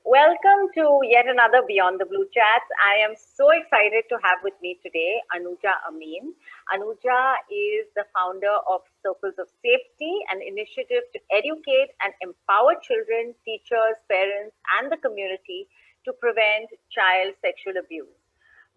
Welcome to yet another Beyond the Blue Chats. I am so excited to have with me today Anuja Amin. Anuja is the founder of Circles of Safety, an initiative to educate and empower children, teachers, parents, and the community to prevent child sexual abuse.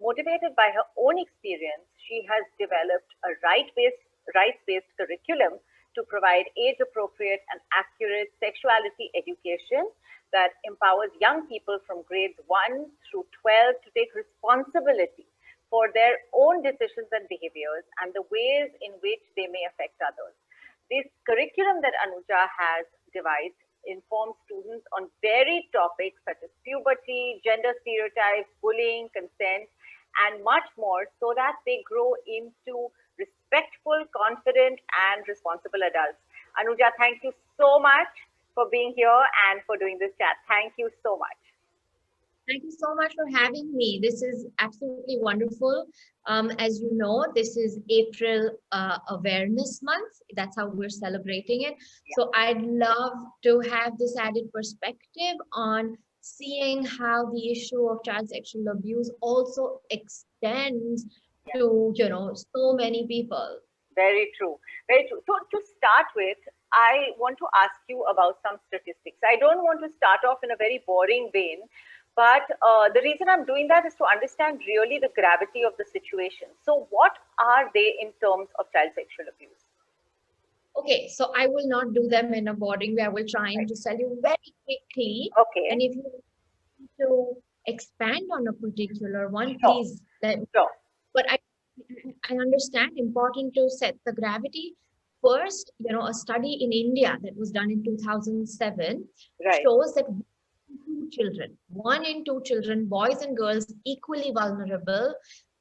Motivated by her own experience, she has developed a rights-based curriculum to provide age-appropriate and accurate sexuality education that empowers young people from grades 1 through 12 to take responsibility for their own decisions and behaviors and the ways in which they may affect others. This curriculum that Anuja has devised informs students on varied topics such as puberty, gender stereotypes, bullying, consent, and much more so that they grow into respectful, confident, and responsible adults. Anuja, thank you so much for being here and for doing this chat. Thank you so much. Thank you so much for having me. This is absolutely wonderful. As you know, this is April Awareness Month. That's how we're celebrating it. Yeah. So I'd love to have this added perspective on seeing how the issue of child sexual abuse also extends to, so many people. Very true. Very true. So to start with, I want to ask you about some statistics. I don't want to start off in a very boring vein, but the reason I'm doing that is to understand really the gravity of the situation. So what are they in terms of child sexual abuse? Okay, so I will not do them in a boring way. I will try and just tell you very quickly. Okay. And if you want to expand on a particular one, Sure. please let me. Sure. But I understand important to set the gravity. First, a study in India that was done in 2007 shows that one in two children, boys and girls, equally vulnerable,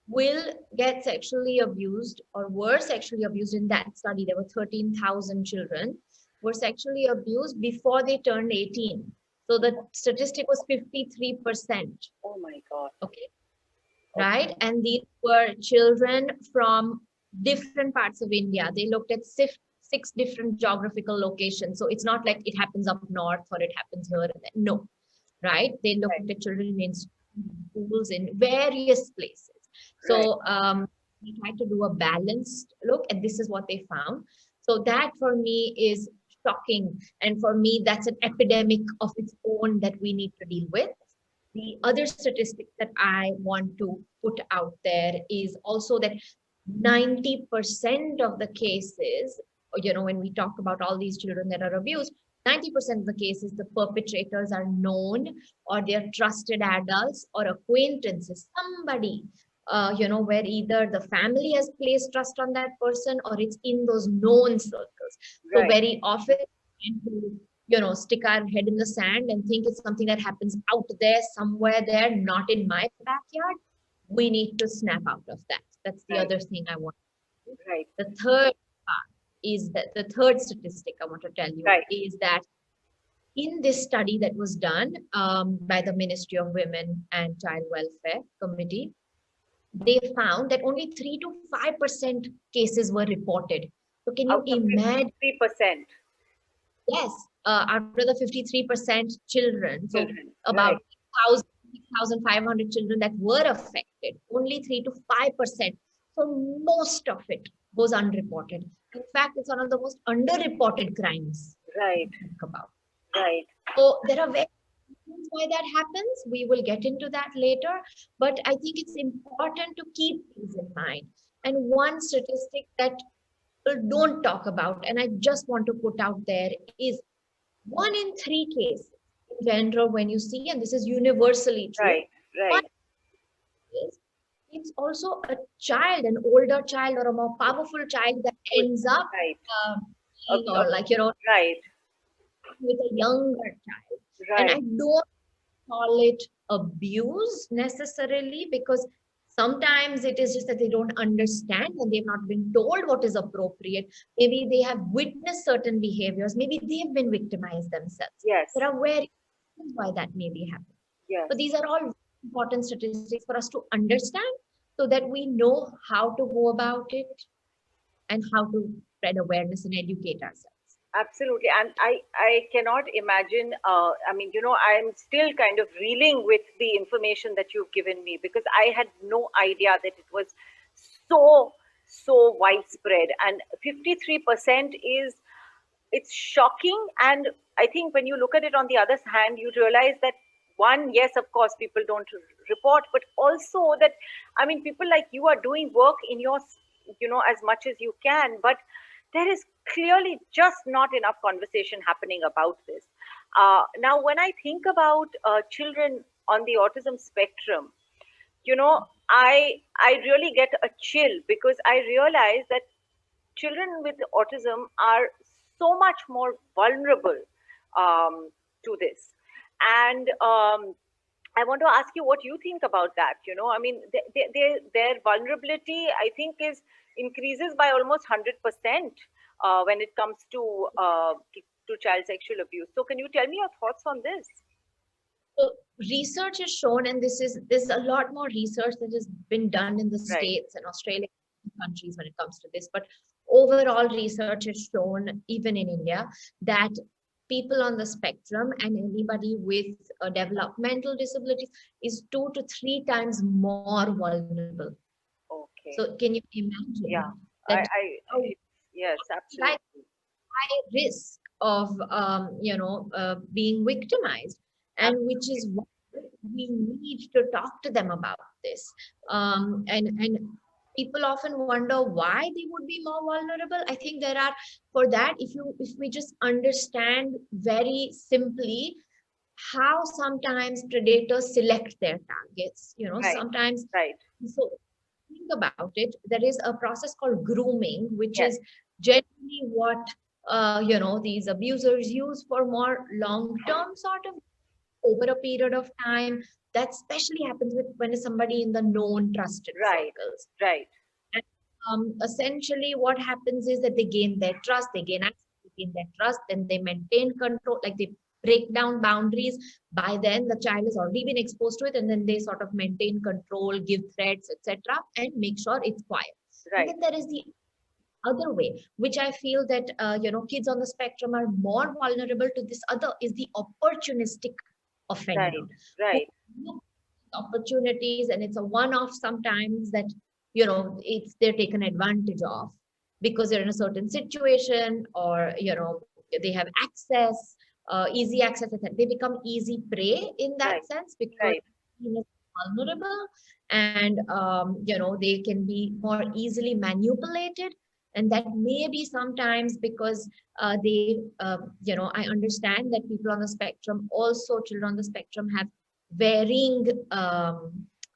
will get sexually abused or were sexually abused. In that study, there were 13,000 children were sexually abused before they turned 18. So the statistic was 53%. Oh my God. Okay. Right? And these were children from different parts of India. They looked at six different geographical locations. So it's not like it happens up north or it happens here and there. No. Right? They looked at children in schools in various places. So we tried to do a balanced look, and this is what they found. So that for me is shocking. And for me, that's an epidemic of its own that we need to deal with. The other statistic that I want to put out there is also that 90% of the cases, when we talk about all these children that are abused, 90% of the cases, the perpetrators are known or they're trusted adults or acquaintances, somebody, where either the family has placed trust on that person or it's in those known circles. So very often, stick our head in the sand and think it's something that happens out there, somewhere there, not in my backyard. We need to snap out of that. That's the other thing I want to do. The third part is that the third statistic I want to tell you is that in this study that was done by the Ministry of Women and Child Welfare Committee, they found that only 3 to 5% cases were reported. So can you imagine? 3%. Yes, out of the 53% children, so about 6,500 children that were affected, only 3 to 5%. So most of it goes unreported. In fact, it's one of the most underreported crimes. Right. To think about. Right. So there are various reasons why that happens. We will get into that later, but I think it's important to keep these in mind. And one statistic that people don't talk about, and I just want to put out there, is 1 in 3 cases in general when you see, and this is universally true. Right. It's also a child, an older child or a more powerful child that ends up with a younger child. And I don't call it abuse necessarily, because sometimes it is just that they don't understand and they've not been told what is appropriate. Maybe they have witnessed certain behaviors. Maybe they've been victimized themselves. Yes. There are various reasons why that may be happening. Yes. But these are all important statistics for us to understand so that we know how to go about it and how to spread awareness and educate ourselves. Absolutely. And I cannot imagine, I mean, I'm still kind of reeling with the information that you've given me, because I had no idea that it was so, so widespread. And 53% is, it's shocking. And I think when you look at it on the other hand, you realize that, one, yes, of course, people don't report, but also that, I mean, people like you are doing work in your, as much as you can, but there is clearly just not enough conversation happening about this. Now, when I think about children on the autism spectrum, I really get a chill, because I realize that children with autism are so much more vulnerable to this. And I want to ask you what you think about that. I mean, their vulnerability, I think, is increases by almost 100% when it comes to child sexual abuse. So, can you tell me your thoughts on this? So research has shown, and there's a lot more research that has been done in the Right, States and Australia countries when it comes to this, but overall research has shown, even in India, that people on the spectrum and anybody with a developmental disability is 2 to 3 times more vulnerable. okay, So can you yeah, imagine that I yes, like absolutely, high risk of being victimized, and which absolutely, is why we need to talk to them about this. And people often wonder why they would be more vulnerable. I think there are, for that, if we just understand very simply how sometimes predators select their targets, right, sometimes. right, So think about it, there is a process called grooming, which yes, is generally what these abusers use for more long-term sort of over a period of time. That especially happens with when somebody in the known trusted right, circles. right, And essentially, what happens is that they gain their trust, they gain access, they gain their trust, then they maintain control, like they break down boundaries. By then, the child has already been exposed to it, and then they sort of maintain control, give threats, etc., and make sure it's quiet. And right, then there is the other way, which I feel that kids on the spectrum are more vulnerable to. This other is the opportunistic offender, right, who right, look at opportunities, and it's a one-off sometimes that it's they're taken advantage of because they're in a certain situation, or they have access, easy access, etc. They become easy prey in that right, sense because right, vulnerable, and they can be more easily manipulated. And that may be sometimes because I understand that people on the spectrum, also children on the spectrum, have varying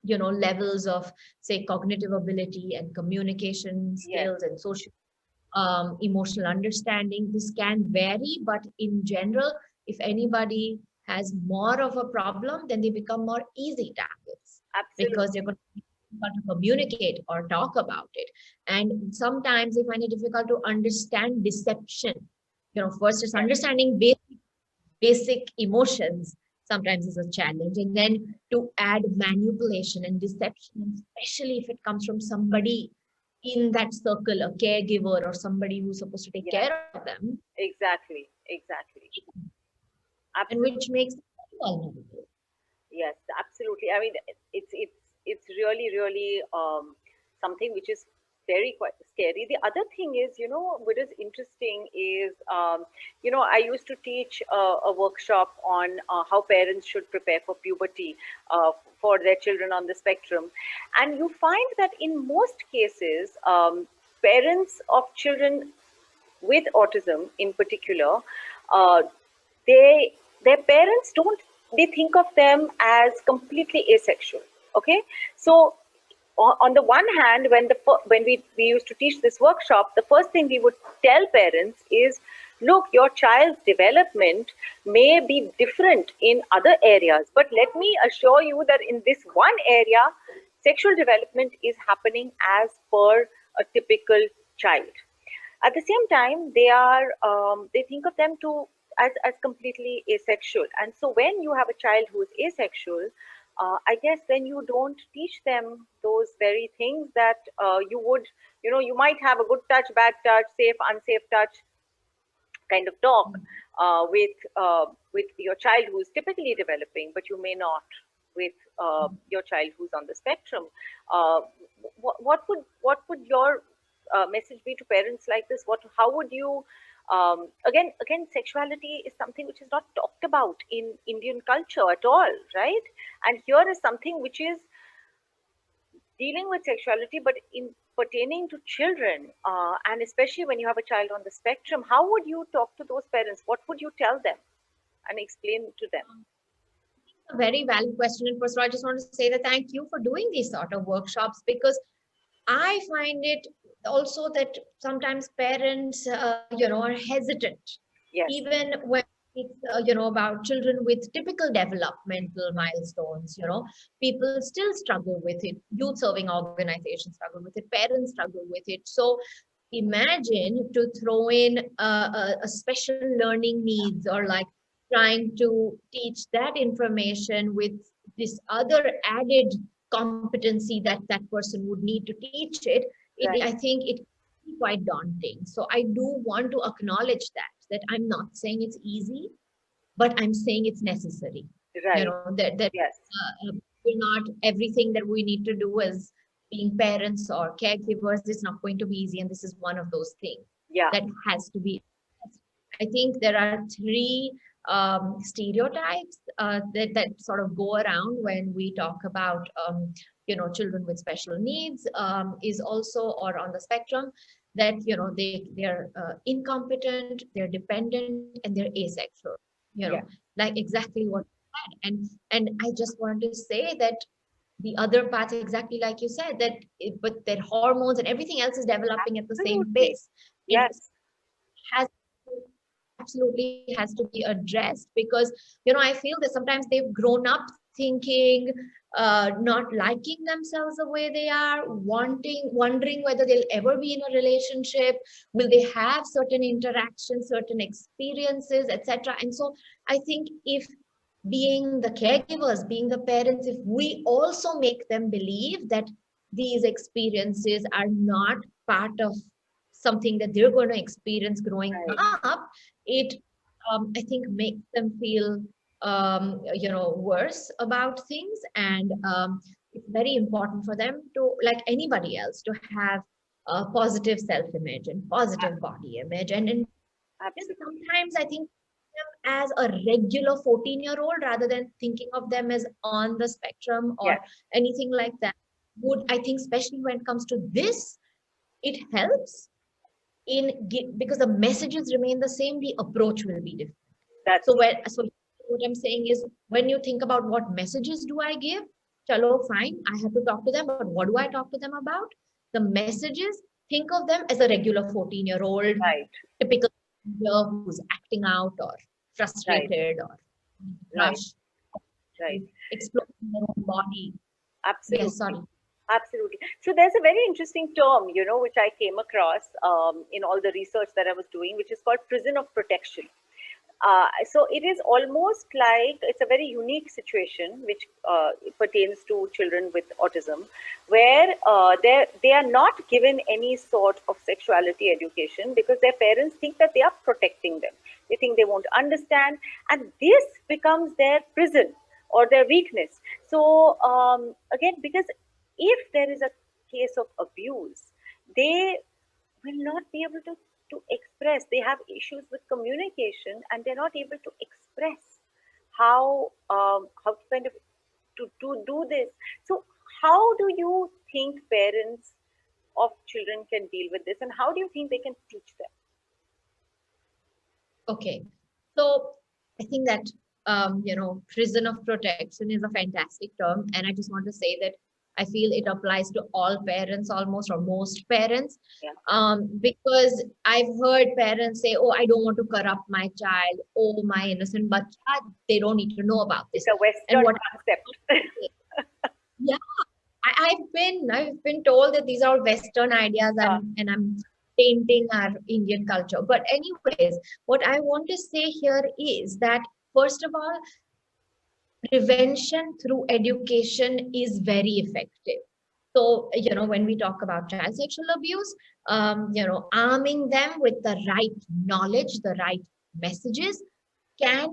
levels of, say, cognitive ability and communication yes, skills and social emotional understanding. This can vary, but in general, if anybody has more of a problem, then they become more easy targets because they're absolutely, going to communicate or talk about it. And sometimes they find it difficult to understand deception. First is yes, understanding basic emotions sometimes is a challenge. And then to add manipulation and deception, especially if it comes from somebody in that circle, a caregiver or somebody who's supposed to take yes, care of them, exactly, exactly, and which absolutely. makes them vulnerable. Yes, absolutely. I mean, it's really, really something which is very quite scary. The other thing is, what is interesting is, I used to teach a workshop on how parents should prepare for puberty for their children on the spectrum, and you find that in most cases, parents of children with autism, in particular, uh, they their parents don't, they think of them as completely asexual. Okay, so on the one hand, when we used to teach this workshop, the first thing we would tell parents is, look, your child's development may be different in other areas, but let me assure you that in this one area, sexual development is happening as per a typical child. At the same time, they think of them to as completely asexual. And so when you have a child who is asexual, I guess then you don't teach them those very things that you would, you might have a good touch, bad touch, safe, unsafe touch kind of talk with your child who's typically developing, but you may not with your child who's on the spectrum. What would your message be to parents like this? How would you again, sexuality is something which is not talked about in Indian culture at all, right? And here is something which is dealing with sexuality, but in pertaining to children, and especially when you have a child on the spectrum. How would you talk to those parents? What would you tell them and explain to them? A very valid question. And first of all, I just want to say that thank you for doing these sort of workshops, because I find it also that sometimes parents, are hesitant, Yes, even when it's, about children with typical developmental milestones. People still struggle with it. Youth serving organizations struggle with it. Parents struggle with it. So imagine to throw in a special learning needs, or like trying to teach that information with this other added competency that that person would need to teach it. I right, think it quite daunting. So I do want to acknowledge that I'm not saying it's easy, but I'm saying it's necessary. right. That Yes, we're not everything that we need to do as being parents or caregivers. It's not going to be easy, and this is one of those things yeah, that has to be. I think there are three stereotypes that sort of go around when we talk about children with special needs, is also, or on the spectrum, that they're incompetent, they're dependent, and they're asexual. yeah, Like exactly what you said. And I just want to say that the other parts, exactly like you said, that but their hormones and everything else is developing at the same absolutely. pace, and Yes, has absolutely has to be addressed, because I feel that sometimes they've grown up thinking, not liking themselves the way they are, wondering whether they'll ever be in a relationship, will they have certain interactions, certain experiences, etc. And so I think, if being the caregivers, being the parents, if we also make them believe that these experiences are not part of something that they're going to experience growing right, up, it I think makes them feel worse about things. And it's very important for them to, like anybody else, to have a positive self-image and positive body image. And absolutely. sometimes I think as a regular 14-year-old, rather than thinking of them as on the spectrum or Yes, anything like that, would, I think, especially when it comes to this, it helps because the messages remain the same, the approach will be different. that's So true. so what I'm saying is, when you think about what messages do I give, chalo, fine, I have to talk to them, but what do I talk to them about? The messages, think of them as a regular 14-year-old, Right, typical teenager who's acting out or right, frustrated or right, rush, right. exploring their own body. Yes, Absolutely. sorry. Absolutely. So there's a very interesting term, which I came across in all the research that I was doing, which is called prison of protection. So it is almost like it's a very unique situation which pertains to children with autism, where they are not given any sort of sexuality education because their parents think that they are protecting them. They think they won't understand, and this becomes their prison or their weakness. So again, because if there is a case of abuse, they will not be able to express. They have issues with communication, and they're not able to express how to kind of to do this. So how do you think parents of children can deal with this, and how do you think they can teach them? Okay. So I think that, prison of protection is a fantastic term. And I just want to say that I feel it applies to all parents almost, or most parents. Yeah, Because I've heard parents say, oh, I don't want to corrupt my child. Oh, my innocent bacha, they don't need to know about it's this. a And Western what, concept. yeah, I've been told that these are Western ideas, Yeah, and I'm painting our Indian culture. But anyways, what I want to say here is that, first of all, prevention through education is very effective. So, when we talk about child sexual abuse, arming them with the right knowledge, the right messages can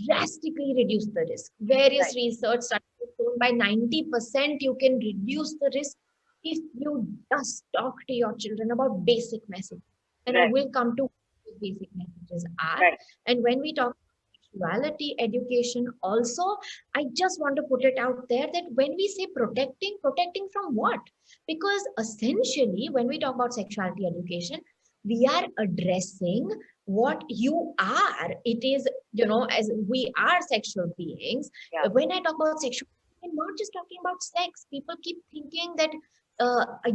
drastically reduce the risk. Various Right. research studies have shown by 90% you can reduce the risk if you just talk to your children about basic messages. And I Right. will come to what those basic messages are. Right. And when we talk sexuality education also, I just want to put it out there that when we say protecting from what? Because essentially when we talk about sexuality education, we are addressing what you are. It is, as we are sexual beings. Yeah. When I talk about sexuality, I'm not just talking about sex. People keep thinking that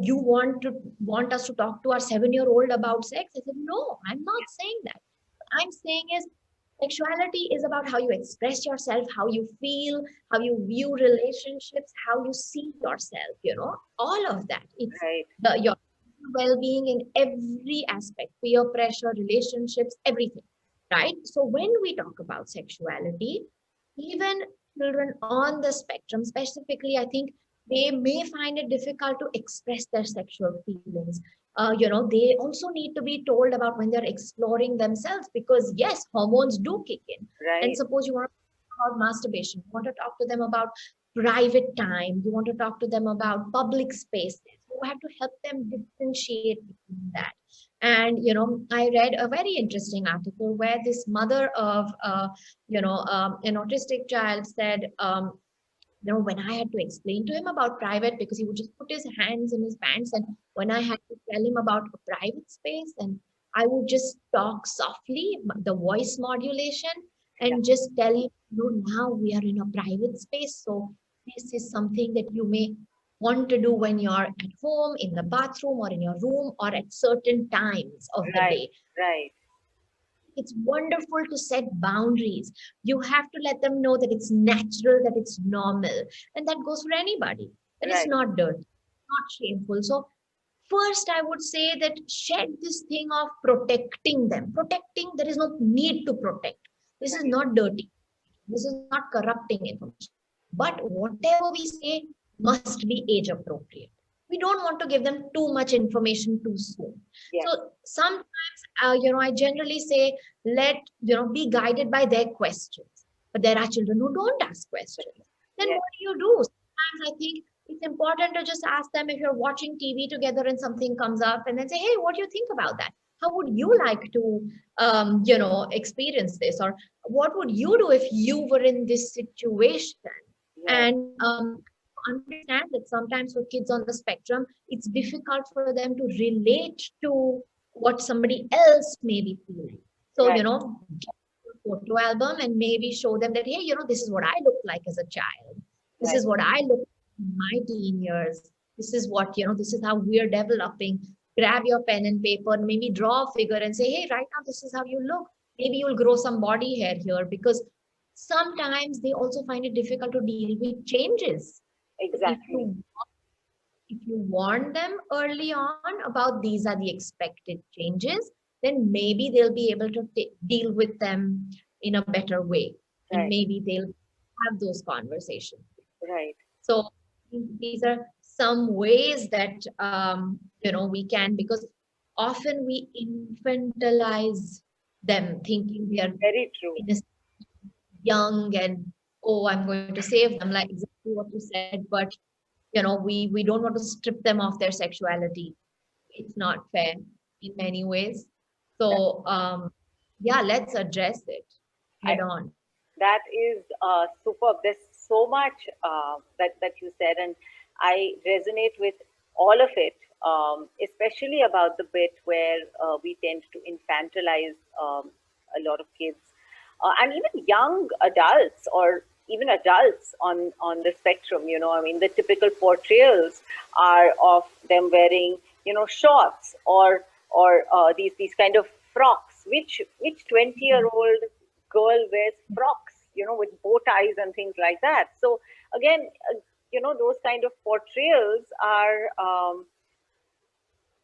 you want us to talk to our 7-year-old about sex. I said, no, I'm not saying that. What I'm saying is sexuality is about how you express yourself, how you feel, how you view relationships, how you see yourself, all of that. It's Right. your well-being in every aspect, peer pressure, relationships, everything, right? So when we talk about sexuality, even children on the spectrum, specifically, I think they may find it difficult to express their sexual feelings. They also need to be told about when they're exploring themselves, because yes, hormones do kick in. And Right. suppose you want to talk about masturbation, you want to talk to them about private time, you want to talk to them about public spaces, you have to help them differentiate between that. And I read a very interesting article where this mother of an autistic child said, when I had to explain to him about private, because he would just put his hands in his pants, and when I had to tell him about a private space, and I would just talk softly, the voice modulation, Yeah. and just tell him, now we are in a private space. So this is something that you may want to do when you're at home, in the bathroom, or in your room, or at certain times of the Right. day. Right. It's wonderful to set boundaries. You have to let them know that it's natural, that it's normal. And that goes for anybody. That it's Right. not dirty, not shameful. So, first, I would say that shed this thing of protecting them. Protecting, there is no need to protect. This is Right. not dirty. This is not corrupting information. But whatever we say must be age appropriate. We don't want to give them too much information too soon. Yes. So sometimes, I generally say, be guided by their questions. But there are children who don't ask questions. Then Yes. what do? Sometimes I think it's important to just ask them if you're watching TV together and something comes up, and then say, hey, what do you think about that? How would you like to, experience this? Or what would you do if you were in this situation? Yes. And understand that sometimes for kids on the spectrum, it's difficult for them to relate to what somebody else may be feeling. So, Right. get a photo album and maybe show them that, hey, this is what I looked like as a child. This Right. is what I looked like in my teen years. This is what, this is how we're developing. Grab your pen and paper and maybe draw a figure and say, hey, right now, this is how you look. Maybe you'll grow some body hair here, because sometimes they also find it difficult to deal with changes. So Exactly. if you warn them early on about these are the expected changes, then maybe they'll be able to deal with them in a better way, and Right. maybe they'll have those conversations. Right. So these are some ways that we can, because often we infantilize them, thinking they are Very true. innocent, young, and oh, I'm going to save them, like exactly what you said. But we don't want to strip them of their sexuality. It's not fair in many ways. That, So yeah, let's address it I, head on. that is superb. There's so much that you said, and I resonate with all of it, especially about the bit where we tend to infantilize a lot of kids, and even young adults, or even adults on the spectrum. I mean, the typical portrayals are of them wearing, shorts, or these kind of frocks. Which 20-year-old girl wears frocks, with bow ties and things like that? So again, those kind of portrayals are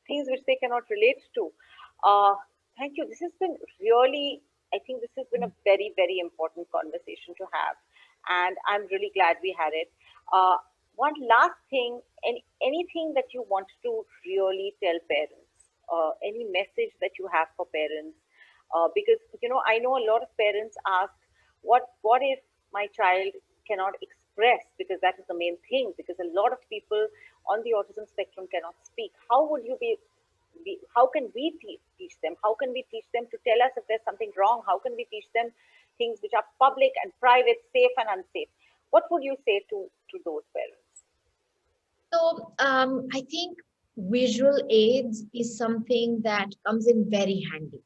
things which they cannot relate to. Uh, Thank you. This has been really, I think this has been a very, very important conversation to have. And I'm really glad we had it. Uh, one last thing, anything that you want to really tell parents, any message that you have for parents, because I know a lot of parents ask, what if my child cannot express, because that is the main thing, because a lot of people on the autism spectrum cannot speak. How would you how can we teach them? How can we teach them to tell us if there's something wrong? How can we teach them things which are public and private, safe and unsafe? What would you say to those parents? So I think visual aids is something that comes in very handy.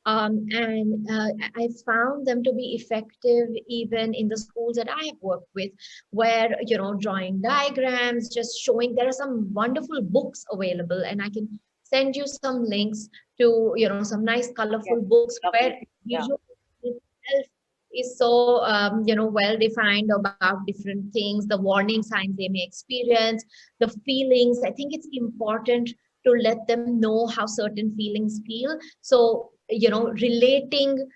And I found them to be effective even in the schools that I have worked with, where, drawing diagrams, just showing, there are some wonderful books available, and I can send you some links to, some nice colorful Yes, books where lovely. Yeah, visual itself is so, well defined about different things, the warning signs they may experience, the feelings. I think it's important to let them know how certain feelings feel. So, relating,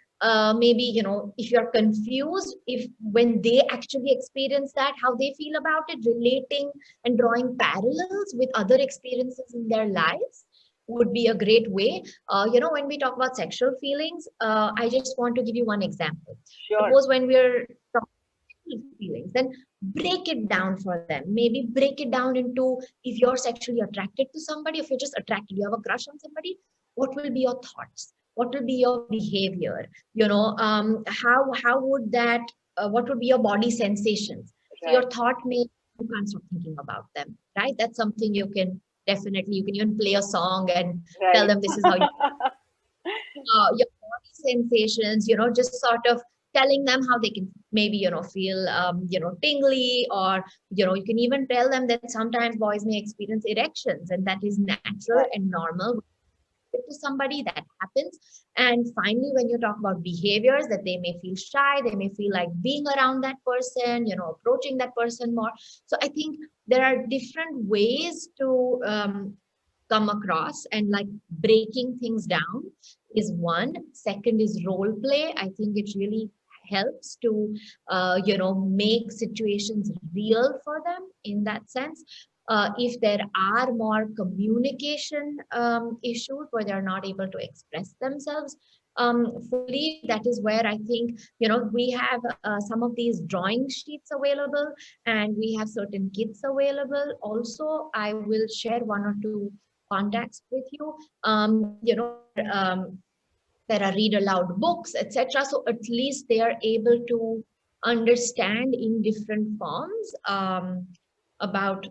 maybe, if you're confused, if when they actually experience that, how they feel about it, relating and drawing parallels with other experiences in their lives would be a great way. When we talk about sexual feelings, I just want to give you one example. sure. Suppose when we're talking feelings, then break it down for them. Maybe break it down into, if you're sexually attracted to somebody, if you're just attracted, you have a crush on somebody, what will be your thoughts? What will be your behavior? How would that, what would be your body sensations? So Right, your thought may, you can't stop thinking about them, right? That's something you can definitely, you can even play a song and tell right. them this is how you, your body sensations, just sort of telling them how they can maybe, feel, tingly, or, you can even tell them that sometimes boys may experience erections, and that is natural Right, and normal to somebody, that happens. And finally, when you talk about behaviors, that they may feel shy, they may feel like being around that person, approaching that person more. So I think there are different ways to come across, and like breaking things down is one. Second is role play. I think it really helps to make situations real for them in that sense. If there are more communication issues where they're not able to express themselves fully, that is where I think, we have some of these drawing sheets available, and we have certain kits available. Also, I will share one or two contacts with you, where there are read aloud books, etc. So at least they are able to understand in different forms about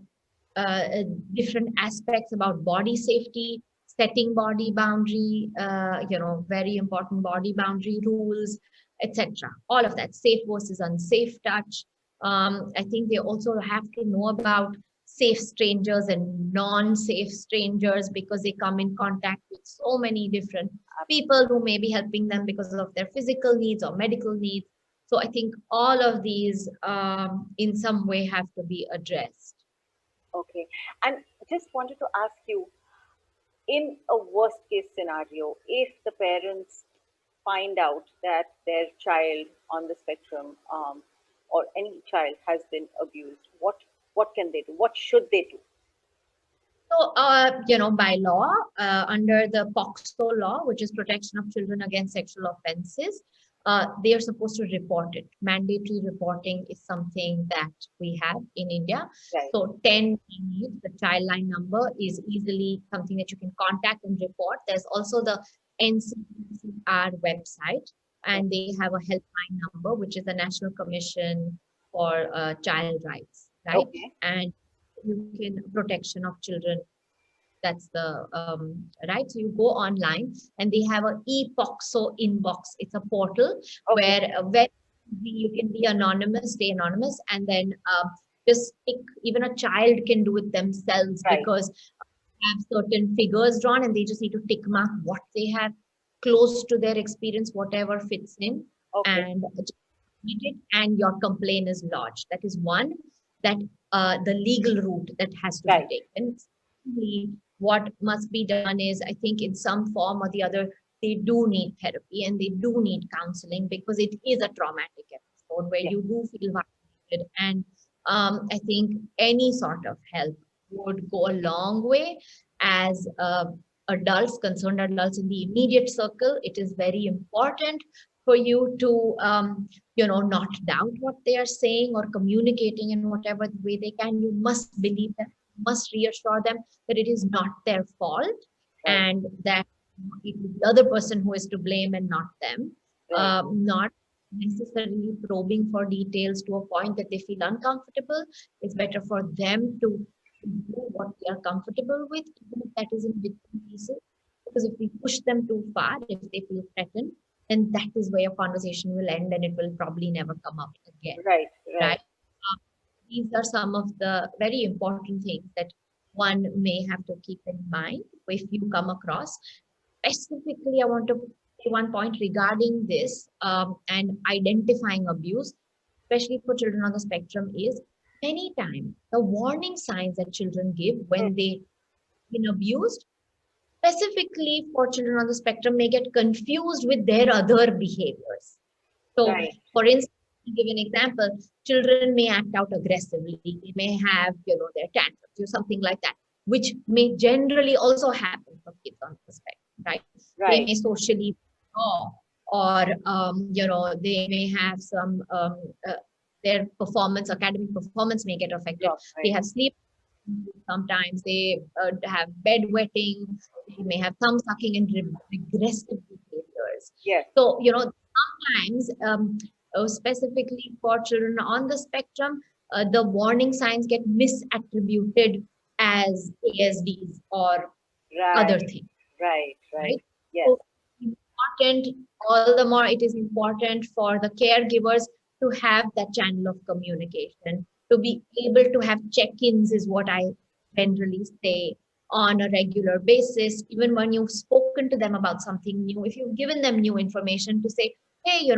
uh, different aspects about body safety, setting body boundary, very important body boundary rules, etc. All of that, safe versus unsafe touch. I think they also have to know about safe strangers and non-safe strangers, because they come in contact with so many different people who may be helping them because of their physical needs or medical needs. So I think all of these, in some way, have to be addressed. okay. And just wanted to ask you, in a worst case scenario, if the parents find out that their child on the spectrum, or any child has been abused, what can they do? What should they do? So, by law, under the POCSO law, which is Protection of Children Against Sexual Offenses, they are supposed to report it. Mandatory reporting is something that we have in India. Right. So, 1098, the child line number, is easily something that you can contact and report. There's also the NCCR website, and they have a helpline number, which is the National Commission for Child Rights, right? Okay. And you can, protection of children, that's the right. So you go online, and they have a ePOXO inbox. It's a portal Okay. where you can be anonymous, stay anonymous, and then just pick. Even a child can do it themselves, Right. because have certain figures drawn, and they just need to tick mark what they have close to their experience, whatever fits in, Okay. and just submit it, and your complaint is lodged. That is one, that the legal route that has to be Right. taken. Secondly, what must be done is, I think in some form or the other, they do need therapy and they do need counseling, because it is a traumatic episode where Yeah. you do feel violated, and I think any sort of help would go a long way. As adults, concerned adults in the immediate circle, it is very important for you to, not doubt what they are saying or communicating in whatever way they can. You must believe them, must reassure them that it is not their fault, Right. and that it is the other person who is to blame and not them. Right. Not necessarily probing for details to a point that they feel uncomfortable. It's better for them to do what they are comfortable with, even if that is in bits and pieces. Because if we push them too far, if they feel threatened, then that is where your conversation will end and it will probably never come up again. Right. Right. Right? These are some of the very important things that one may have to keep in mind if you come across. Specifically, I want to say one point regarding this and identifying abuse, especially for children on the spectrum, is many times the warning signs that children give Mm. when they been abused, specifically for children on the spectrum, may get confused with their other behaviors. So, Right. for instance, to give an example, children may act out aggressively. They may have, their tantrums or something like that, which may generally also happen for kids on the spectrum, right? They Right. may socially withdraw, or they may have some their performance, academic performance may get affected. Drop. They Right. have sleep. Sometimes they have bedwetting. They may have thumb sucking and regressive behaviors. Yes. So, sometimes, specifically for children on the spectrum, the warning signs get misattributed as ASDs or other Right. things, Right. Right. right? Yes. So important, all the more it is important for the caregivers to have that channel of communication, to be able to have check-ins is what I generally say on a regular basis, even when you've spoken to them about something new, if you've given them new information to say, hey,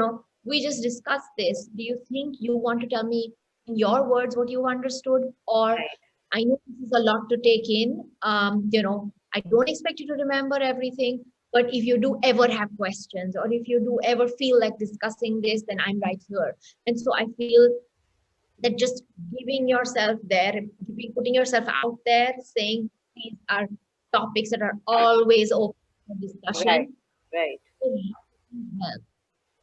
we just discussed this. Do you think you want to tell me in your words what you understood? Or Right. I know this is a lot to take in. I don't expect you to remember everything, but if you do ever have questions or if you do ever feel like discussing this, then I'm right here. And so I feel that just giving yourself there, putting yourself out there, saying these are topics that are always open for Right. discussion, Right. will really help.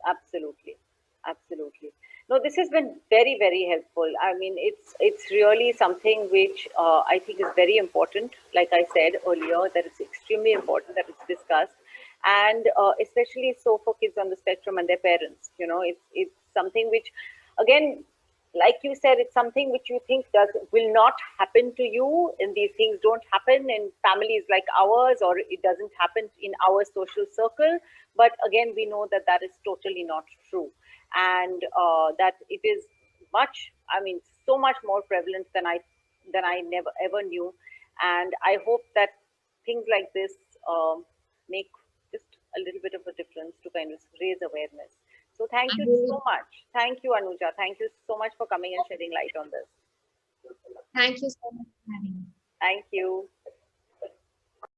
Absolutely. Absolutely. No, this has been very, very helpful. I mean, it's really something which I think is very important. Like I said earlier, that it's extremely important that it's discussed, and especially so for kids on the spectrum and their parents. It's something which, again, like you said, it's something which you think does will not happen to you, and these things don't happen in families like ours, or it doesn't happen in our social circle. But again, we know that that is totally not true, and that it is much, I mean, so much more prevalent than I never ever knew. And I hope that things like this make just a little bit of a difference to kind of raise awareness. So I thank you really so much. Thank you, Anuja. Thank you so much for coming and shedding light on this. thank you so much for having me. Thank you.